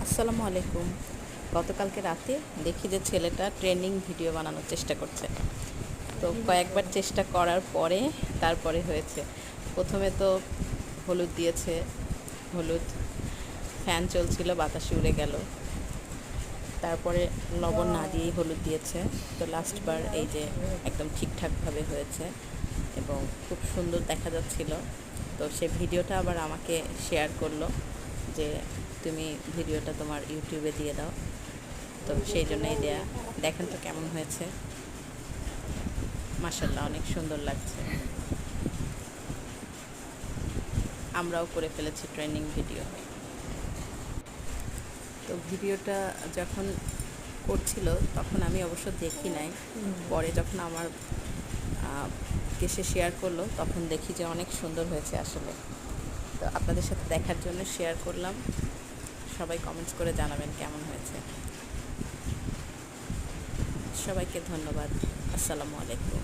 আসসালামু আলাইকুম। গতকালকে রাতে দেখি যে ছেলেটা ট্রেন্ডিং ভিডিও বানানোর চেষ্টা করছে। তো কয়েকবার চেষ্টা করার পরে তারপরে হয়েছে। প্রথমে তো হলুদ দিয়েছে, হলুদ ফ্যান চলছিল, বাতাসে উড়ে গেল। তারপরে লবণ না দিয়েই হলুদ দিয়েছে। তো লাস্টবার এই যে একদম ঠিকঠাকভাবে হয়েছে এবং খুব সুন্দর দেখা যাচ্ছিল। তো সে ভিডিওটা আবার আমাকে শেয়ার করলো যে তুমি ভিডিওটা তোমার ইউটিউবে দিয়ে দাও। তো সেই জন্যই দেয়া। দেখেন তো কেমন হয়েছে। মাশাআল্লাহ, অনেক সুন্দর লাগছে। আমরাও করে ফেলেছি ট্রেন্ডিং ভিডিও। তো ভিডিওটা যখন করছিল তখন আমি অবশ্য দেখি নাই। পরে যখন আমার কে সে শেয়ার করলো তখন দেখি যে অনেক সুন্দর হয়েছে আসলে। তো আপনাদের সাথে দেখার জন্য শেয়ার করলাম। সবাই কমেন্টস করে জানাবেন কেমন হয়েছে। সবাইকে ধন্যবাদ। আসসালামু আলাইকুম।